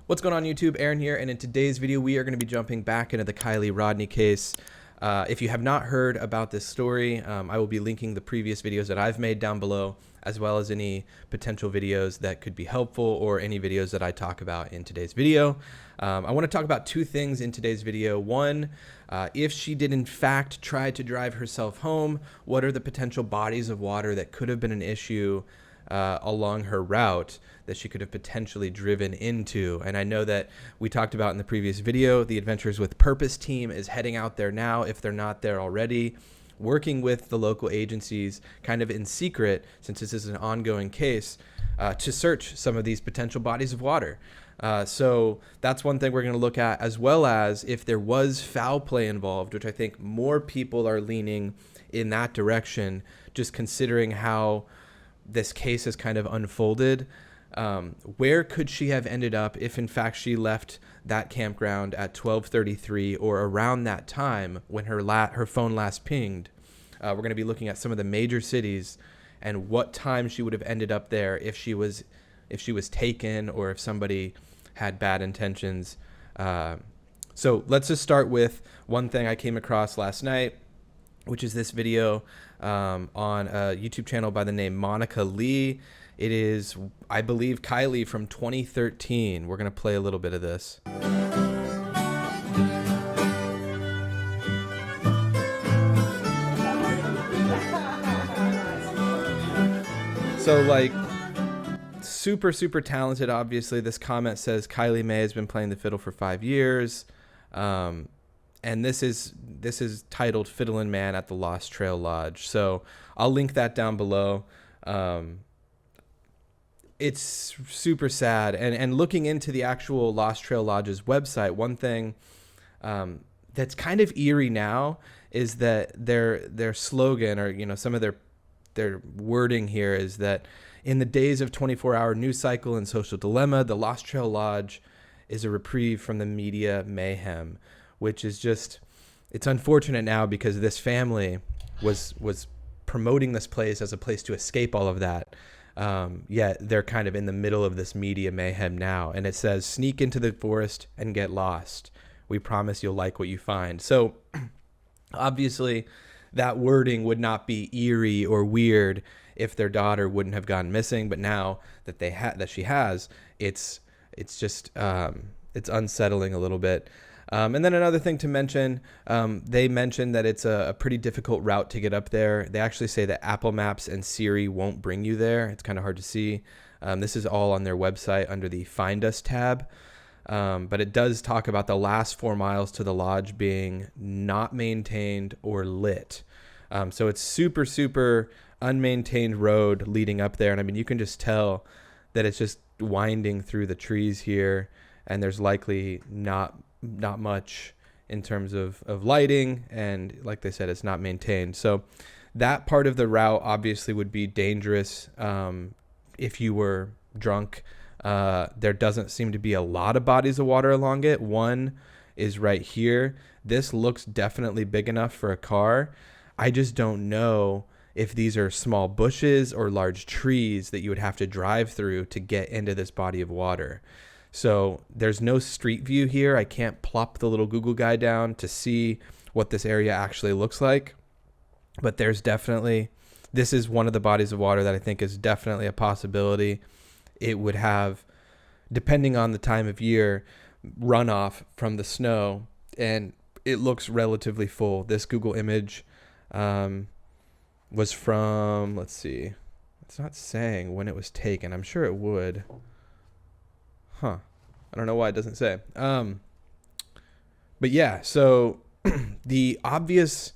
What's going on YouTube? Aaron here, and in today's video we are going to be jumping back into the Kiely Rodni case. If you have not heard about this story, I will be linking the previous videos that I've made down below, as well as any potential videos that could be helpful or any videos that I talk about in today's video. I want to talk about two things in today's video. One, if she did in fact try to drive herself home, what are the potential bodies of water that could have been an issue along her route that she could have potentially driven into. And I know that we talked about in the previous video, the Adventures with Purpose team is heading out there now, if they're not there already, working with the local agencies kind of in secret, since this is an ongoing case, to search some of these potential bodies of water. So that's one thing we're going to look at, as well as if there was foul play involved, which I think more people are leaning in that direction, just considering how this case has kind of unfolded. Where could she have ended up if in fact she left that campground at 12:33 or around that time when her phone last pinged? We're going to be looking at some of the major cities and what time she would have ended up there if she was taken or if somebody had bad intentions. So let's just start with one thing I came across last night, which is this video on a YouTube channel by the name Monica Lee. It is, I believe, Kiely from 2013. We're going to play a little bit of this. So, like, super, super talented, obviously. This comment says Kiely May has been playing the fiddle for 5 years. And this is titled Fiddlin' Man at the Lost Trail Lodge. So I'll link that down below. It's super sad. And looking into the actual Lost Trail Lodge's website, one thing that's kind of eerie now is that their slogan, or some of their wording here is that in the days of 24-hour news cycle and social dilemma, the Lost Trail Lodge is a reprieve from the media mayhem, which is just, it's unfortunate now because this family was promoting this place as a place to escape all of that. Yet they're kind of in the middle of this media mayhem now. And it says, sneak into the forest and get lost. We promise you'll like what you find. So obviously that wording would not be eerie or weird if their daughter wouldn't have gone missing. But now that that she has, it's just, it's unsettling a little bit. And then another thing to mention, they mentioned that it's a pretty difficult route to get up there. They actually say that Apple Maps and Siri won't bring you there. It's kind of hard to see. This is all on their website under the Find Us tab. But it does talk about the last 4 miles to the lodge being not maintained or lit. So it's super, super unmaintained road leading up there. And I mean, you can just tell that it's just winding through the trees here. And there's likely not much in terms of lighting, and like they said, it's not maintained. So that part of the route obviously would be dangerous if you were drunk. There doesn't seem to be a lot of bodies of water along it. One is right here. This looks definitely big enough for a car. I just don't know if these are small bushes or large trees that you would have to drive through to get into this body of water. So there's no street view here. I can't plop the little Google guide down to see what this area actually looks like. But there's definitely, this is one of the bodies of water that I think is definitely a possibility. It would have, depending on the time of year, runoff from the snow, and it looks relatively full. This Google image was from, let's see, it's not saying when it was taken. I'm sure it would. Huh. I don't know why it doesn't say. But yeah, so the obvious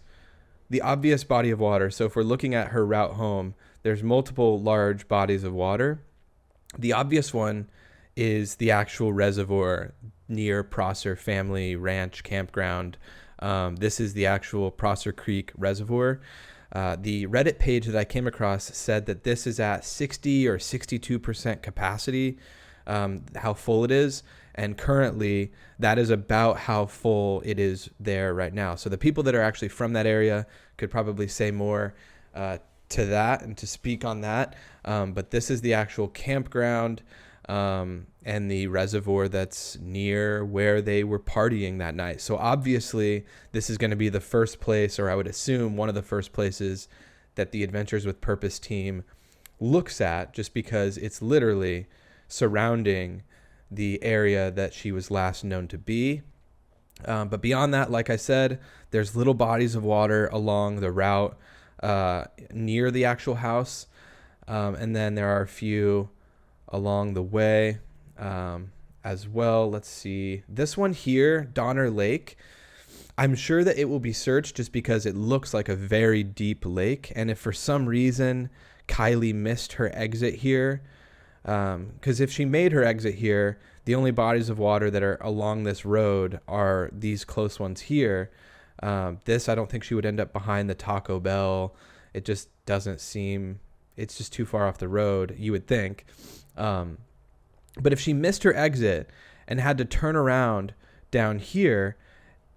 body of water. So if we're looking at her route home, there's multiple large bodies of water. The obvious one is the actual reservoir near Prosser Family Ranch Campground. This is the actual Prosser Creek Reservoir. The Reddit page that I came across said that this is at 60 or 62% capacity. How full it is, and currently that is about how full it is there right now. So the people that are actually from that area could probably say more to that and to speak on that, but this is the actual campground. and the reservoir that's near where they were partying that night. So obviously, this is going to be the first place, or I would assume one of the first places that the Adventures with Purpose team looks at, just because it's literally surrounding the area that she was last known to be. But beyond that, like I said, there's little bodies of water along the route near the actual house. And then there are a few along the way as well. Let's see. This one here, Donner Lake. I'm sure that it will be searched just because it looks like a very deep lake. And if for some reason Kiely missed her exit here, because if she made her exit here, the only bodies of water that are along this road are these close ones here. This, I don't think she would end up behind the Taco Bell. It just doesn't seem, it's just too far off the road, you would think. But if she missed her exit and had to turn around down here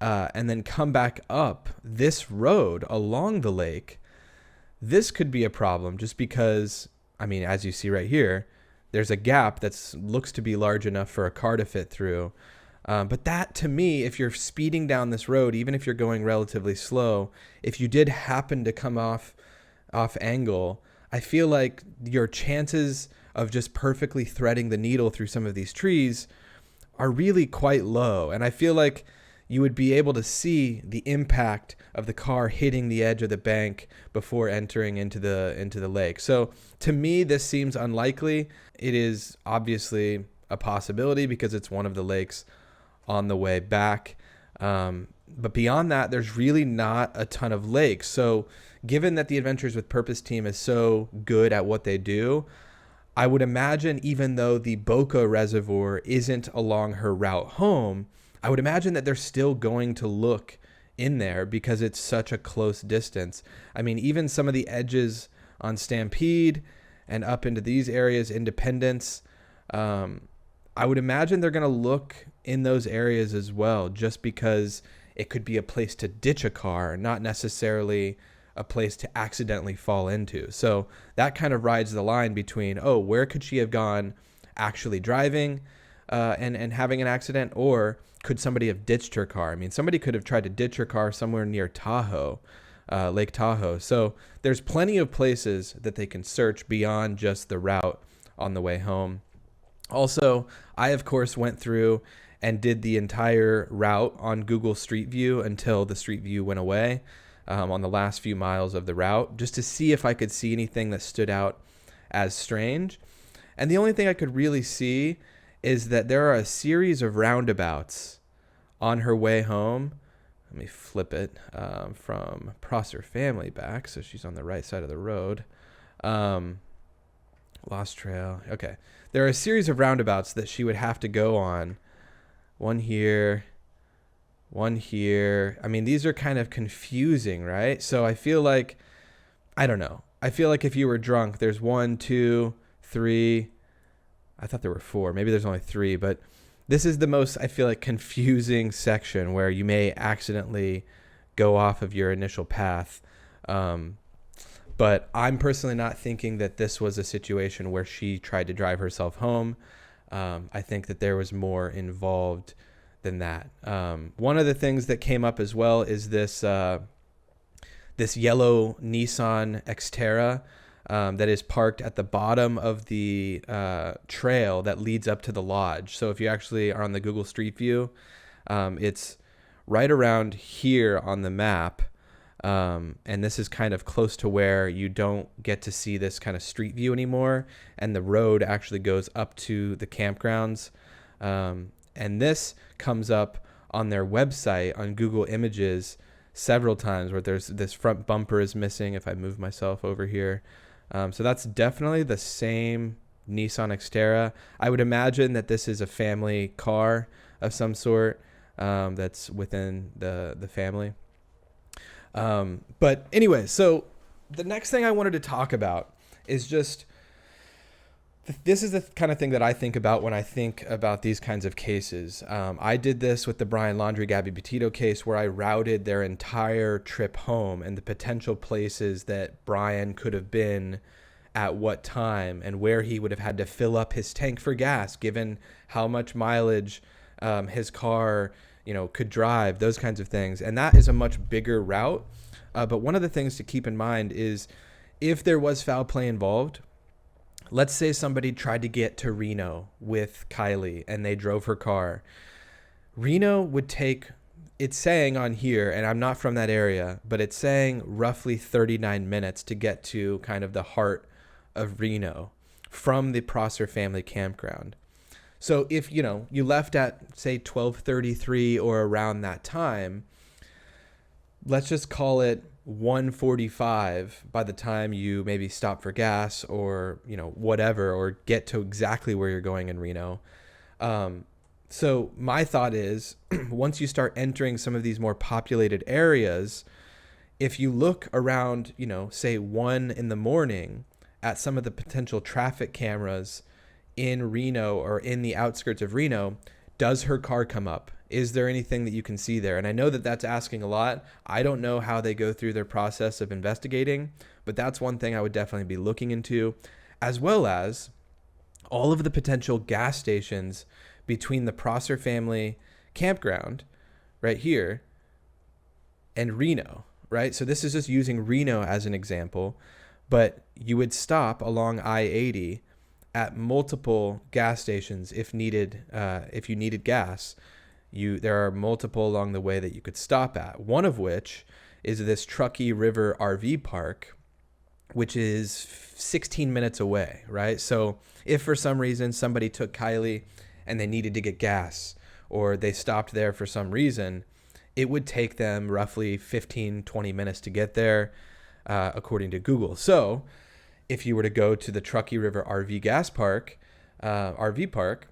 and then come back up this road along the lake, this could be a problem just because, I mean, as you see right here, there's a gap that looks to be large enough for a car to fit through. But that, to me, if you're speeding down this road, even if you're going relatively slow, if you did happen to come off angle, I feel like your chances of just perfectly threading the needle through some of these trees are really quite low. And I feel like you would be able to see the impact of the car hitting the edge of the bank before entering into the lake. So to me, this seems unlikely. It is obviously a possibility because it's one of the lakes on the way back. But beyond that, there's really not a ton of lakes. So given that the Adventures with Purpose team is so good at what they do, I would imagine even though the Boca Reservoir isn't along her route home, I would imagine that they're still going to look in there because it's such a close distance. I mean, even some of the edges on Stampede and up into these areas, Independence, I would imagine they're going to look in those areas as well, just because it could be a place to ditch a car, not necessarily a place to accidentally fall into. So that kind of rides the line between, oh, where could she have gone actually driving and having an accident, or could somebody have ditched her car? I mean, somebody could have tried to ditch her car somewhere near Tahoe, Lake Tahoe. So there's plenty of places that they can search beyond just the route on the way home. Also, I, of course, went through and did the entire route on Google Street View until the Street View went away on the last few miles of the route, just to see if I could see anything that stood out as strange. And the only thing I could really see is that there are a series of roundabouts on her way home. Let me flip it from Prosser Family back so she's on the right side of the road. Lost Trail. Okay. There are a series of roundabouts that she would have to go on. One here, one here. I mean, these are kind of confusing, right? So I feel like, I don't know. I feel like if you were drunk, there's 1, 2, 3. I thought there were 4. Maybe there's only 3, but this is the most, I feel like, confusing section where you may accidentally go off of your initial path. But I'm personally not thinking that this was a situation where she tried to drive herself home. I think that there was more involved than that. One of the things that came up as well is this this yellow Nissan Xterra that is parked at the bottom of the trail that leads up to the lodge. So if you actually are on the Google Street View, it's right around here on the map. And this is kind of close to where you don't get to see this kind of street view anymore. And the road actually goes up to the campgrounds. And this comes up on their website on Google Images several times, where there's this front bumper is missing if I move myself over here. So that's definitely the same Nissan Xterra. I would imagine that this is a family car of some sort that's within the family. But anyway, so the next thing I wanted to talk about is just, this is the kind of thing that I think about when I think about these kinds of cases. I did this with the Brian Laundrie, Gabby Petito case, where I routed their entire trip home and the potential places that Brian could have been at what time and where he would have had to fill up his tank for gas, given how much mileage his car, could drive, those kinds of things. And that is a much bigger route. But one of the things to keep in mind is if there was foul play involved, let's say somebody tried to get to Reno with Kiely and they drove her car. Reno would take, it's saying on here, and I'm not from that area, but it's saying roughly 39 minutes to get to kind of the heart of Reno from the Prosser family campground. So if, you left at, say, 12:33 or around that time, let's just call it 1:45 by the time you maybe stop for gas or, whatever, or get to exactly where you're going in Reno. So my thought is once you start entering some of these more populated areas, if you look around, say 1 in the morning at some of the potential traffic cameras in Reno or in the outskirts of Reno, does her car come up? Is there anything that you can see there? And I know that that's asking a lot. I don't know how they go through their process of investigating, but that's one thing I would definitely be looking into, as well as all of the potential gas stations between the Prosser family campground right here and Reno, right? So this is just using Reno as an example, but you would stop along I-80 at multiple gas stations if needed. If you needed gas, there are multiple along the way that you could stop at. One of which is this Truckee River RV Park, which is 16 minutes away, right? So if for some reason somebody took Kiely and they needed to get gas, or they stopped there for some reason, it would take them roughly 15-20 minutes to get there, according to Google. So if you were to go to the Truckee River RV Park,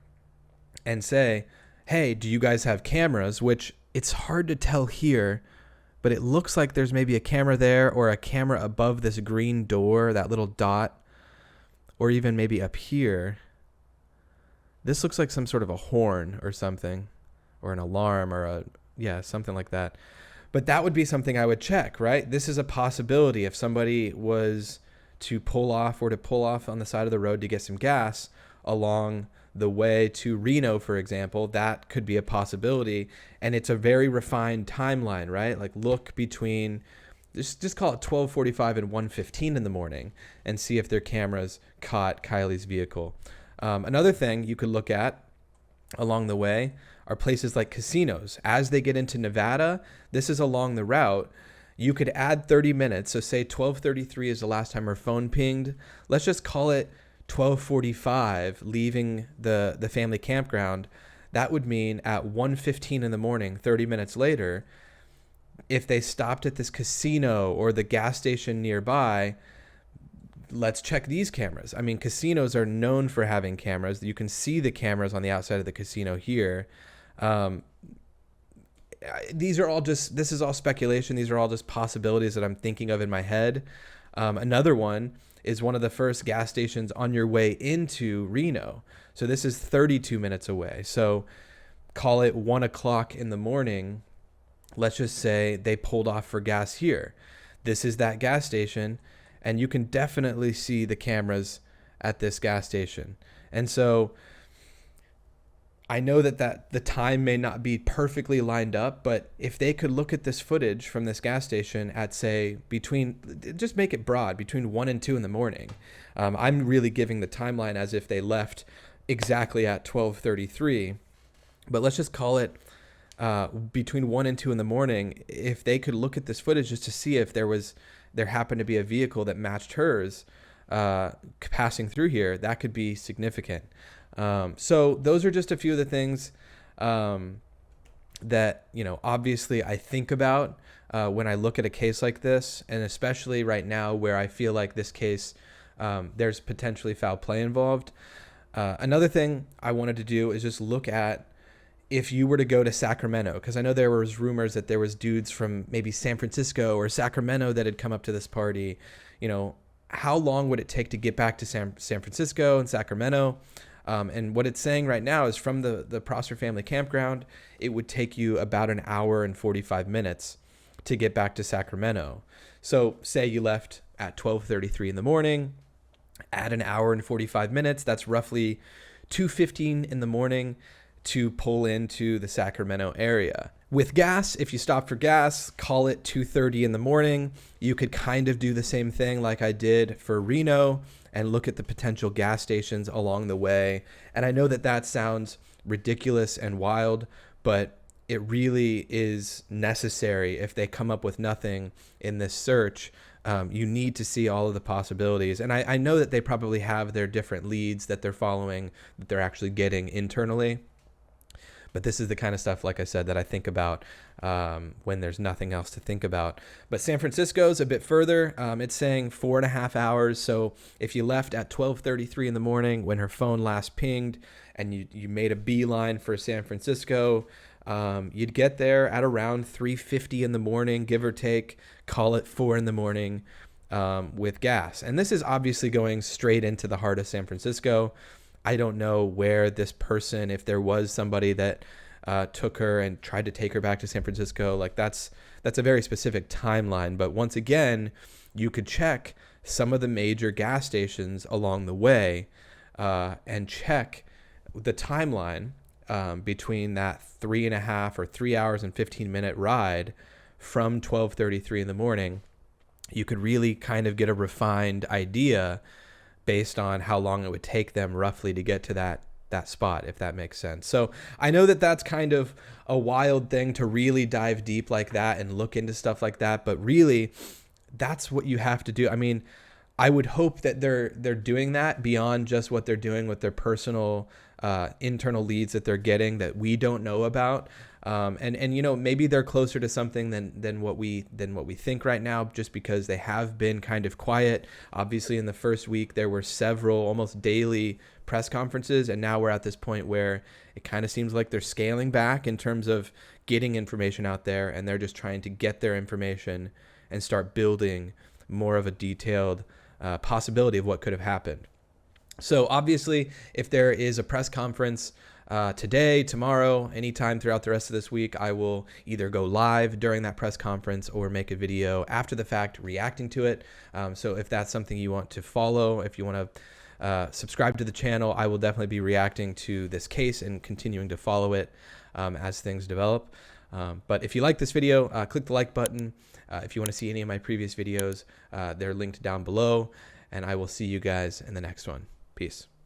and say, hey, do you guys have cameras? Which it's hard to tell here, but it looks like there's maybe a camera there or a camera above this green door, that little dot, or even maybe up here. This looks like some sort of a horn or something, or an alarm, or something like that. But that would be something I would check, right? This is a possibility. If somebody was to pull off on the side of the road to get some gas along the way to Reno, for example, that could be a possibility. And it's a very refined timeline, right? Like look between, just call it 12:45 and 1:15 in the morning and see if their cameras caught Kiely's vehicle. Another thing you could look at along the way are places like casinos. As they get into Nevada, this is along the route. You could add 30 minutes. So say 12:33 is the last time her phone pinged. Let's just call it 12:45 leaving the family campground. That would mean at 1:15 in the morning, 30 minutes later, if they stopped at this casino or the gas station nearby, let's check these cameras. I mean, casinos are known for having cameras. You can see the cameras on the outside of the casino here. This is all speculation. These are all just possibilities that I'm thinking of in my head. Another one is one of the first gas stations on your way into Reno. So this is 32 minutes away. So call it 1 o'clock in the morning. Let's just say they pulled off for gas here. This is that gas station, and you can definitely see the cameras at this gas station. And so I know that the time may not be perfectly lined up, but if they could look at this footage from this gas station at, say, just make it broad, between 1 and 2 in the morning. I'm really giving the timeline as if they left exactly at 12:33, but let's just call it between 1 and 2 in the morning. If they could look at this footage just to see if there happened to be a vehicle that matched hers passing through here, that could be significant. So those are just a few of the things that, obviously I think about when I look at a case like this, and especially right now where I feel like this case, there's potentially foul play involved. Another thing I wanted to do is just look at if you were to go to Sacramento, because I know there was rumors that there was dudes from maybe San Francisco or Sacramento that had come up to this party. How long would it take to get back to San Francisco and Sacramento? And what it's saying right now is from the Prosser family campground, it would take you about an hour and 45 minutes to get back to Sacramento. So say you left at 12:33 in the morning, Add an hour and 45 minutes. That's roughly 2:15 in the morning to pull into the Sacramento area. With gas, if you stop for gas, call it 2:30 in the morning. You could kind of do the same thing like I did for Reno and look at the potential gas stations along the way. And I know that that sounds ridiculous and wild, but it really is necessary. If they come up with nothing in this search, you need to see all of the possibilities. And I know that they probably have their different leads that they're following, that they're actually getting internally. But this is the kind of stuff, like I said, that I think about when there's nothing else to think about. But San Francisco's a bit further. It's saying 4.5 hours. So if you left at 12:33 in the morning when her phone last pinged and you made a beeline for San Francisco, you'd get there at around 3:50 in the morning, give or take, call it 4 in the morning with gas. And this is obviously going straight into the heart of San Francisco. I don't know where this person, if there was somebody that took her and tried to take her back to San Francisco, like that's a very specific timeline. But once again, you could check some of the major gas stations along the way and check the timeline between that 3.5 or 3 hours and 15-minute ride from 12:33 in the morning. You could really kind of get a refined idea based on how long it would take them roughly to get to that spot, if that makes sense. So I know that that's kind of a wild thing to really dive deep like that and look into stuff like that, but really that's what you have to do. I mean, I would hope that they're doing that beyond just what they're doing with their personal internal leads that they're getting that we don't know about. And you know, maybe they're closer to something than what we think right now, just because they have been kind of quiet. Obviously, in the first week, there were several almost daily press conferences, and now we're at this point where it kind of seems like they're scaling back in terms of getting information out there, and they're just trying to get their information and start building more of a detailed possibility of what could have happened. So obviously, if there is a press conference today, tomorrow, anytime throughout the rest of this week, I will either go live during that press conference or make a video after the fact reacting to it. So if that's something you want to follow, if you want to subscribe to the channel, I will definitely be reacting to this case and continuing to follow it as things develop. But if you like this video, click the like button. If you want to see any of my previous videos, they're linked down below, and I will see you guys in the next one. Peace.